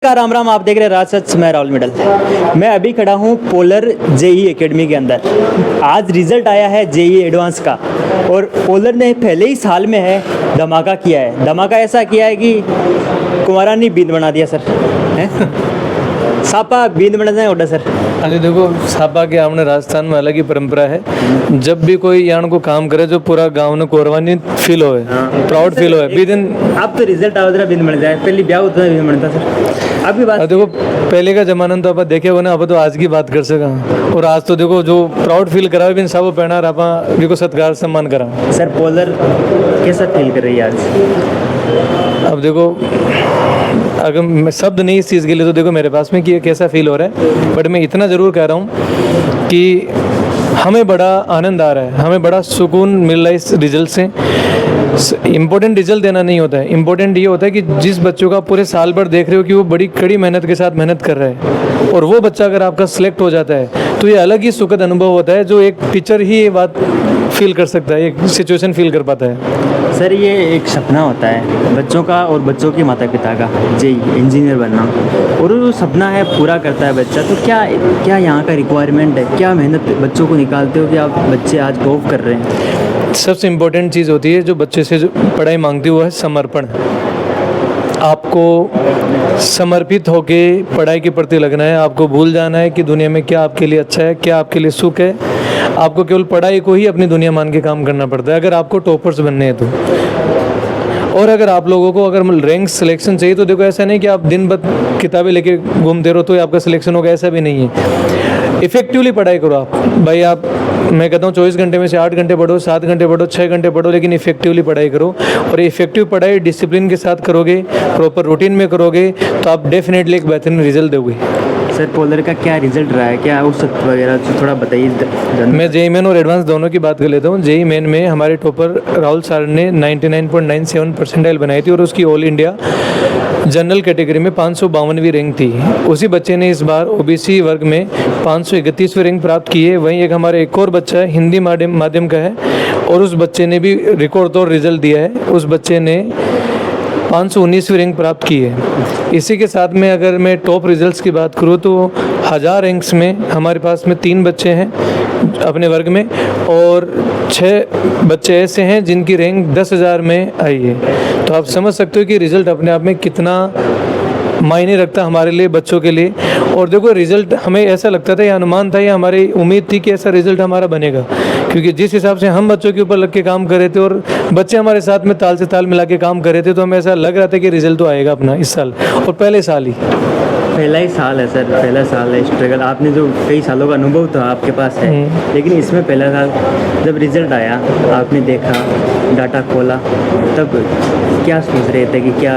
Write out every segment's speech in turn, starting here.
राम राम, आप देख रहे हैं राज सच, मैं राहुल मिडल। मैं अभी खड़ा हूँ पोलर जेई एकेडमी के अंदर। आज रिजल्ट आया है जेई एडवांस का और पोलर ने पहले ही साल में है धमाका किया है। धमाका ऐसा किया है कि कुमारा ने बींद बना दिया सर। हैं सापा बींद बनाना है सर। अरे देखो, सापा के हमने राजस्थान में अलग ही परंपरा है। जब भी कोई यान को काम करे जो पूरा गांव ने कोरवानी फील होए, प्राउड फील होए बी दिन। अब तो रिजल्ट आओ बींद बन जाए, पहले ब्याह होता है बींद बनता सर। अभी बात देखो, पहले का जमाना तो आप देखे हो ना, अब तो आज की बात कर सका। और आज तो देखो जो प्राउड फील करा बिन सब पहना आप देखो सत्कार सम्मान करा। सर पोलर कैसा फील कर रही है आज? अब देखो, अगर मैं शब्द नहीं इस चीज़ के लिए तो देखो मेरे पास में कि ये कैसा फील हो रहा है, बट मैं इतना ज़रूर कह रहा हूँ कि हमें बड़ा आनंद आ रहा है, हमें बड़ा सुकून मिल रहा है इस रिजल्ट से। इम्पोर्टेंट रिजल्ट देना नहीं होता है, इम्पोर्टेंट ये होता है कि जिस बच्चों का पूरे साल भर देख रहे हो कि वो बड़ी कड़ी मेहनत के साथ मेहनत कर रहा है और वो बच्चा अगर आपका सिलेक्ट हो जाता है तो ये अलग ही सुखद अनुभव होता है जो एक टीचर ही ये बात फील कर सकता है, एक सिचुएशन फील कर पाता है। सर ये एक सपना होता है बच्चों का और बच्चों के माता पिता का, जेई इंजीनियर बनना, और वो सपना है पूरा करता है बच्चा। तो क्या क्या यहाँ का रिक्वायरमेंट है, क्या मेहनत बच्चों को निकालते हो कि आप बच्चे आज टॉप कर रहे हैं? सबसे इम्पोर्टेंट चीज़ होती है जो बच्चे से जो पढ़ाई मांगती है वो है समर्पण। आपको समर्पित होके पढ़ाई के प्रति लगना है, आपको भूल जाना है कि दुनिया में क्या आपके लिए अच्छा है, क्या आपके लिए सुख है। आपको केवल पढ़ाई को ही अपनी दुनिया मान के काम करना पड़ता है अगर आपको टॉपर्स बनने हैं तो। और अगर आप लोगों को अगर रैंक सिलेक्शन चाहिए तो देखो, ऐसा नहीं कि आप दिन भर किताबें लेके घूमते रहो तो आपका सिलेक्शन होगा, ऐसा भी नहीं है। इफेक्टिवली पढ़ाई करो आप भाई। आप मैं कहता हूँ 24 घंटे में से 8 घंटे पढ़ो, 7 घंटे पढ़ो, 6 घंटे पढ़ो, लेकिन इफेक्टिवली पढ़ाई करो। और इफेक्टिव पढ़ाई डिसिप्लिन के साथ करोगे, प्रॉपर रूटीन में करोगे तो आप डेफिनेटली एक बेहतरीन रिजल्ट दोगे। सर पोलर का क्या रिजल्ट रहा है, क्या औसत वगैरह थोड़ा बताइए। मैं जेई मेन और एडवांस दोनों की बात कर लेता हूँ। जेई मेन में हमारे टॉपर राहुल सर ने 99.97 परसेंटाइल बनाई थी और उसकी ऑल इंडिया जनरल कैटेगरी में 552वीं रैंक थी। उसी बच्चे ने इस बार ओबीसी वर्ग में 531वीं रैंक प्राप्त की है। वहीं एक हमारे एक और बच्चा है, हिंदी माध्यम का है, और उस बच्चे ने भी रिकॉर्ड तोड़ रिजल्ट दिया है। उस बच्चे ने 519वीं रैंक प्राप्त की है। इसी के साथ में अगर मैं टॉप रिजल्ट्स की बात करूँ तो 1000 रैंक्स में हमारे पास में 3 बच्चे हैं अपने वर्ग में, और 6 बच्चे ऐसे हैं जिनकी रैंक 10,000 में आई है। तो आप समझ सकते हो कि रिज़ल्ट अपने आप में कितना मायने रखता है हमारे लिए, बच्चों के लिए। और देखो, रिज़ल्ट हमें ऐसा लगता था, या अनुमान था, या हमारी उम्मीद थी कि ऐसा रिज़ल्ट हमारा बनेगा, क्योंकि जिस हिसाब से हम बच्चों के ऊपर लग के काम कर रहे थे और बच्चे हमारे साथ में ताल से ताल मिला के काम कर रहे थे, तो हमें ऐसा लग रहा था कि रिज़ल्ट तो आएगा अपना इस साल, और पहले साल ही। पहला ही साल है सर, पहला साल है स्ट्रगल। आपने जो कई सालों का अनुभव तो आपके पास है, लेकिन इसमें पहला साल जब रिजल्ट आया, आपने देखा, डाटा खोला, तब क्या सोच रहे थे कि क्या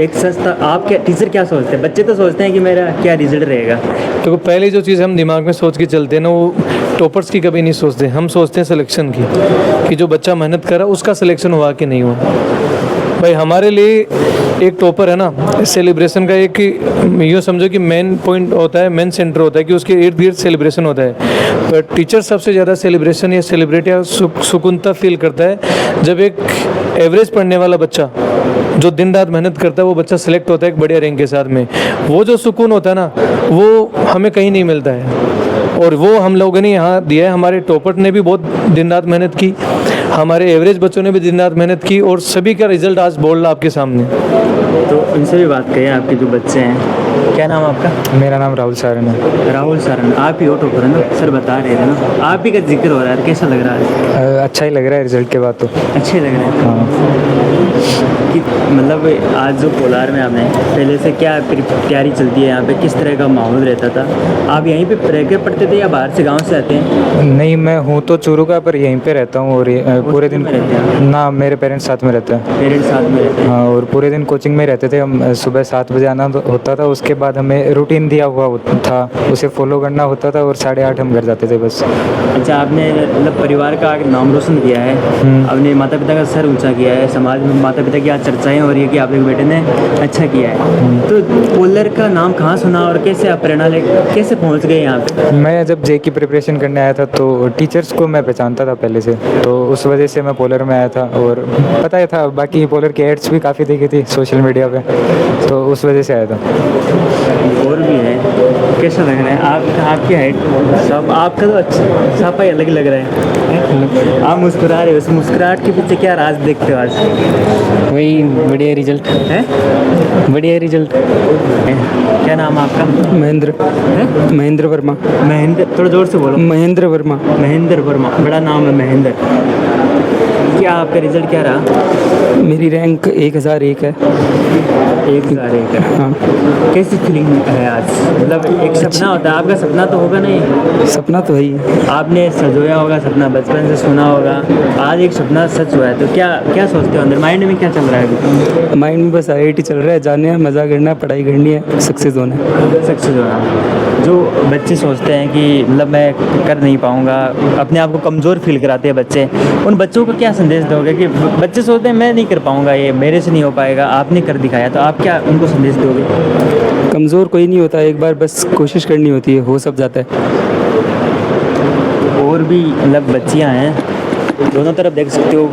एक संस्था, आप क्या टीचर क्या सोचते हैं? बच्चे तो सोचते हैं कि मेरा क्या रिजल्ट रहेगा। तो पहले जो चीज़ हम दिमाग में सोच के चलते हैं ना, वो टॉपर्स की कभी नहीं सोचते, हम सोचते हैं सिलेक्शन की, कि जो बच्चा मेहनत कर रहा उसका सिलेक्शन हुआ कि नहीं हुआ। भाई हमारे लिए एक टॉपर है ना, सेलिब्रेशन का एक यूँ समझो कि मेन पॉइंट होता है, मेन सेंटर होता है कि उसके इर्द गिर्द सेलिब्रेशन होता है। पर टीचर सबसे ज़्यादा सेलिब्रेशन या सेलिब्रेट या सुकूनता फील करता है जब एक एवरेज पढ़ने वाला बच्चा जो दिन रात मेहनत करता है वो बच्चा सेलेक्ट होता है एक बढ़िया रैंक के साथ में। वो जो सुकून होता है ना, वो हमें कहीं नहीं मिलता है, और वो हम लोगों ने यहाँ दिया है। हमारे टॉपर ने भी बहुत दिन रात मेहनत की, हमारे एवरेज बच्चों ने भी दिन रात मेहनत की, और सभी का रिजल्ट आज बोल रहा आपके सामने। तो उनसे भी बात करिए, आपके जो बच्चे हैं। क्या नाम आपका? मेरा नाम राहुल सारन है। राहुल सारन, आप ही हो टॉपर है ना? सर बता रहे थे ना, आप ही का जिक्र हो रहा है, कैसा लग रहा है? अच्छा ही लग रहा है रिजल्ट के बाद तो। अच्छे लग रहे हैं। हाँ। कि मतलब आज जो पोलार में आपने पहले से क्या तैयारी चलती है यहाँ पे, किस तरह का माहौल रहता था? आप यहीं पे रह के पढ़ते थे या बाहर से गांव से आते हैं? नहीं, मैं हूँ तो चूरू का, पर यहीं पे रहता हूँ। और पूरे दिन रहते हैं? ना, मेरे पेरेंट्स साथ में रहते हैं। पेरेंट्स साथ में रहते हैं? हाँ, और पूरे दिन कोचिंग में रहते थे हम। सुबह 7 बजे आना होता था, उसके उसके बाद हमें रूटीन दिया हुआ था, उसे फॉलो करना होता था और 8:30 हम घर जाते थे बस। अच्छा, आपने मतलब परिवार का आगे नाम रोशन किया है, अपने माता पिता का सर ऊंचा किया है, समाज में माता पिता की आज चर्चाएं हो रही है कि आपके बेटे ने अच्छा किया है। तो पोलर का नाम कहाँ सुना और कैसे आप प्रेरणा ले कैसे पहुँच गए यहाँ पे? मैं जब जे की प्रिपरेशन करने आया था तो टीचर्स को मैं पहचानता था पहले से, तो उस वजह से मैं पोलर में आया था और पता ही था, बाकी पोलर की एड्स भी काफ़ी देखी थी सोशल मीडिया पे, तो उस वजह से आया था। और भी है, कैसा लग रहा है आपकी हाइट सब आपका तो अच्छा सापा ही अलग लग रहा है। आप मुस्कुरा रहे हो, उस मुस्कुराहट के पीछे क्या राज देखते हो आज? वही बढ़िया रिजल्ट है बढ़िया रिजल्ट क्या नाम है आपका? महेंद्र है महेंद्र वर्मा महेंद्र, थोड़ा जोर से बोलो। महेंद्र वर्मा महेंद्र वर्मा, बड़ा नाम है महेंद्र। क्या आपका रिजल्ट क्या रहा? मेरी रैंक 1001 है। 1001 है। हाँ, कैसी फीलिंग है आज? मतलब एक सपना होता है, आपका सपना तो होगा नहीं, सपना तो है ही। आपने सजोया होगा सपना, बचपन से सुना होगा, आज एक सपना सच हुआ है, तो क्या क्या सोचते हो अंदर माइंड में क्या चल रहा है अभी? माइंड में बस IIT चल रहा है, जाने है, मज़ा करना है, पढ़ाई करनी है, सक्सेस होना है। सक्सेस होना। जो बच्चे सोचते हैं कि मतलब मैं कर नहीं पाऊंगा, अपने आप को कमज़ोर फील कराते हैं बच्चे, उन बच्चों को क्या संदेश दोगे? कि बच्चे सोचते हैं मैं नहीं कर पाऊंगा, ये मेरे से नहीं हो पाएगा, आपने कर दिखाया, तो आप क्या उनको संदेश दोगे? कमज़ोर कोई नहीं होता, एक बार बस कोशिश करनी होती है, हो सब जाता है। और भी मतलब बच्चियां हैं, दोनों तरफ देख सकते हो,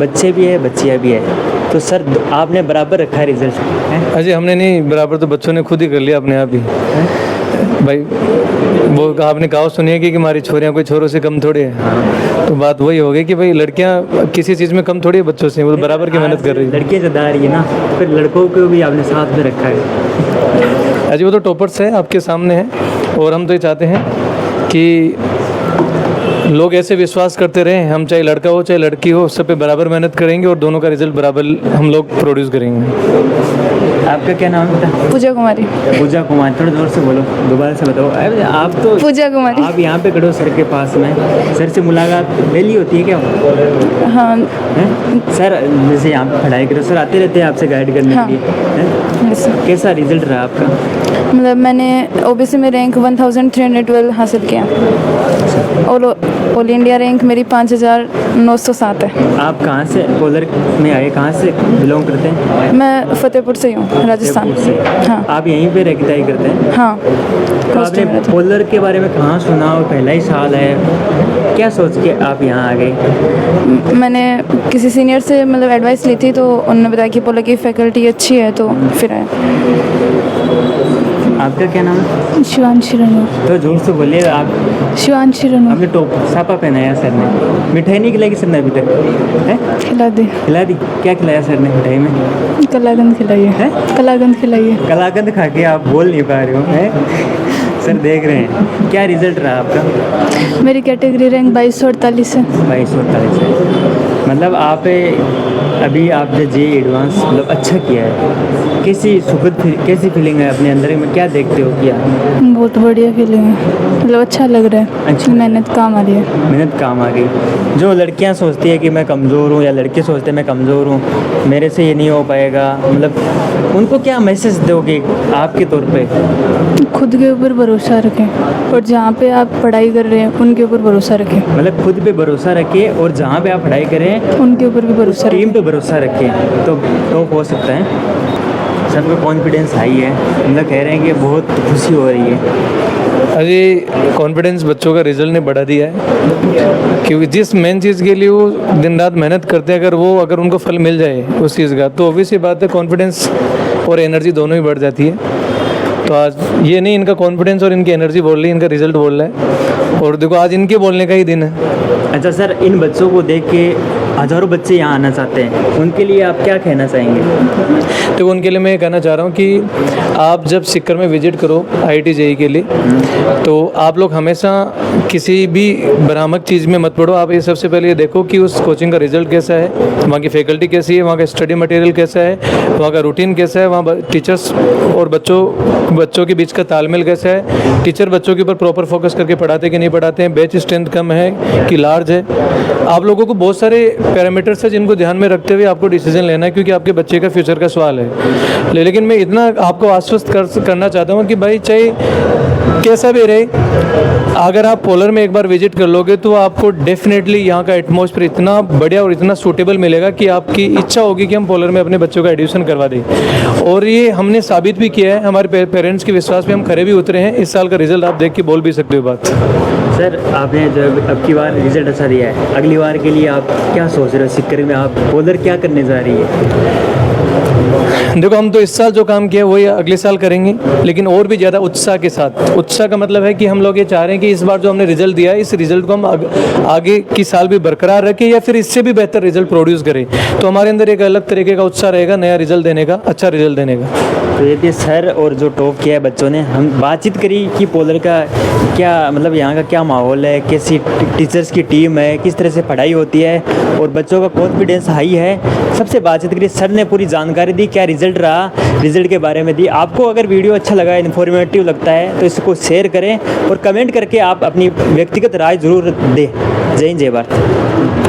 बच्चे भी है बच्चियां भी है, तो सर आपने बराबर रखा है रिजल्ट है? अजय हमने नहीं, बराबर तो बच्चों ने खुद ही कर लिया अपने आप ही। भाई वो आपने कहावत सुनी है कि हमारी छोरियाँ कोई छोरों से कम थोड़ी है, तो बात वही हो गई कि भाई लड़कियाँ किसी चीज़ में कम थोड़ी है बच्चों से, वो तो बराबर की मेहनत कर रही है। लड़कियाँ ज़्यादा आ रही है ना, फिर लड़कों को भी आपने साथ में रखा है। अजय वो तो टॉपर्स है, आपके सामने है, और हम तो ये चाहते हैं कि लोग ऐसे विश्वास करते रहें, हम चाहे लड़का हो चाहे लड़की हो, सब पे बराबर मेहनत करेंगे और दोनों का रिजल्ट बराबर हम लोग प्रोड्यूस करेंगे। आपका क्या नाम है बेटा? पूजा कुमारी। पूजा कुमार, थोड़ा जोर से बोलो, दोबारा से बताओ। अरे आप तो पूजा कुमारी। आप यहाँ पे खड़े हो सर के पास में, सर से मुलाकात डेली होती है क्या? हाँ, हैं? सर जैसे यहाँ पे पढ़ाई करो, सर आते रहते हैं आपसे गाइड करने हाँ। के लिए, हैं? वैसे कैसा रिजल्ट रहा आपका? मतलब मैंने OBC में रैंक 1312 हासिल किया और ऑल इंडिया रैंक मेरी 5907 है। आप कहाँ से पोलर में आए, कहाँ से बिलोंग करते हैं? मैं फतेहपुर से हूँ, राजस्थान। जयपुर से। हाँ आप यहीं पे रह तय करते हैं? हाँ, तो हॉस्टल आपने में रहती पोलर के बारे में कहाँ सुना और पहला ही साल है, क्या सोच के आप यहाँ आ गए? हूँ। मैंने किसी सीनियर से मतलब एडवाइस ली थी, तो उन्होंने बताया कि पोलर की फैकल्टी अच्छी है, तो फिर आए। आपका क्या नाम है? शिवांशी रनू। तो जोर से बोलिए। आप शिवांशी रनू। आपने टॉप सापा पहनाया सर ने, मिठाई नहीं खिलाई सर ने अभी तक? है खिला दे। खिला दी? क्या खिलाया सर ने मिठाई में? कलाकंद खिलाइए। है कलाकंद खिलाइए। कलाकंद खा के आप बोल नहीं पा रहे हो, हैं? सर देख रहे हैं। क्या रिजल्ट रहा आपका? मेरी कैटेगरी रैंक 2248 है। 2248 है। मतलब आप अभी आपने जे एडवांस मतलब अच्छा किया है, कैसी फीलिंग है अपने अंदर में, क्या देखते हो किया? बहुत बढ़िया फीलिंग है, मतलब अच्छा लग रहा है। अच्छा। मेहनत काम आ रही है। मेहनत काम आ गई। जो लड़कियां सोचती है कि मैं कमज़ोर हूँ, या लड़के सोचते हैं मैं कमज़ोर हूँ, मेरे से ये नहीं हो पाएगा, मतलब उनको क्या मैसेज दोगे आपके तौर पे? खुद के ऊपर भरोसा रखें और जहाँ पे आप पढ़ाई कर रहे हैं उनके ऊपर भरोसा रखें। मतलब खुद पे भरोसा रखिए और जहाँ पे आप पढ़ाई करें उनके ऊपर भी भरोसा टीम रखें। पे भरोसा रखें, तो टॉप हो सकता है। सबका कॉन्फिडेंस हाई है, मतलब कह रहे हैं कि बहुत खुशी हो रही है। अजय कॉन्फिडेंस बच्चों का रिजल्ट ने बढ़ा दिया है, क्योंकि जिस मेन चीज़ के लिए वो दिन रात मेहनत करते हैं, अगर उनको फल मिल जाए उस चीज़ का, तो ऑब्वियस ही बात है कॉन्फिडेंस और एनर्जी दोनों ही बढ़ जाती है। तो आज ये नहीं इनका कॉन्फिडेंस और इनकी एनर्जी बोल रही है, इनका रिजल्ट बोल रहा है, और देखो आज इनके बोलने का ही दिन है। अच्छा सर, इन बच्चों को देख के हज़ारों बच्चे यहाँ आना चाहते हैं, उनके लिए आप क्या कहना चाहेंगे? तो उनके लिए मैं ये कहना चाह रहा हूँ कि आप जब सिक्कर में विजिट करो IIT JEE के लिए, तो आप लोग हमेशा किसी भी भ्रामक चीज़ में मत पड़ो। आप ये सबसे पहले ये देखो कि उस कोचिंग का रिजल्ट कैसा है, वहाँ की फैकल्टी कैसी है, वहाँ का स्टडी मटेरियल कैसा है, वहाँ का रूटीन कैसा है, वहाँ टीचर्स और बच्चों के बीच का तालमेल कैसा है, टीचर बच्चों के ऊपर प्रॉपर फोकस करके पढ़ाते कि नहीं पढ़ाते हैं, बैच स्ट्रेंथ कम है कि लार्ज समाज है, आप लोगों को बहुत सारे पैरामीटर्स हैं जिनको ध्यान में रखते हुए आपको डिसीजन लेना है, क्योंकि आपके बच्चे का फ्यूचर का सवाल है। लेकिन मैं इतना आपको आश्वस्त करना चाहता हूँ कि भाई चाहे कैसा भी रहे, अगर आप पोलर में एक बार विजिट कर लोगे तो आपको डेफिनेटली यहाँ का एटमॉस्फेयर इतना बढ़िया और इतना सूटेबल मिलेगा कि आपकी इच्छा होगी कि हम पोलर में अपने बच्चों का एडमिशन करवा दें। और ये हमने साबित भी किया है, हमारे पेरेंट्स के विश्वास पे हम खरे भी उतरे हैं। इस साल का रिजल्ट आप देख के बोल भी सकते हो बात। सर आपने जो अब की बार रिजल्ट अच्छा दिया है, अगली बार के लिए आप क्या सोच रहे हो? सिक्कर में आप पोलर क्या करने जा रही है? देखो, हम तो इस साल जो काम किया वही अगले साल करेंगे, लेकिन और भी ज़्यादा उत्साह के साथ। उत्साह का मतलब है कि हम लोग ये चाह रहे हैं कि इस बार जो हमने रिजल्ट दिया है, इस रिजल्ट को हम आगे की साल भी बरकरार रखें या फिर इससे भी बेहतर रिजल्ट प्रोड्यूस करें। तो हमारे अंदर एक अलग तरीके का उत्साह रहेगा नया रिजल्ट देने का, अच्छा रिजल्ट देने का। तो ये थे सर, और जो टॉप किया है बच्चों ने, हम बातचीत करी कि पोलर का क्या मतलब, यहाँ का क्या माहौल है, कैसी टीचर्स की टीम है, किस तरह से पढ़ाई होती है और बच्चों का कॉन्फिडेंस हाई है। सबसे बातचीत करी, सर ने पूरी जानकारी दी, क्या रिजल्ट रहा, रिजल्ट के बारे में दी। आपको अगर वीडियो अच्छा लगा, इन्फॉर्मेटिव लगता है तो इसको शेयर करें और कमेंट करके आप अपनी व्यक्तिगत राय ज़रूर दें। जय हिंद, जय भारत।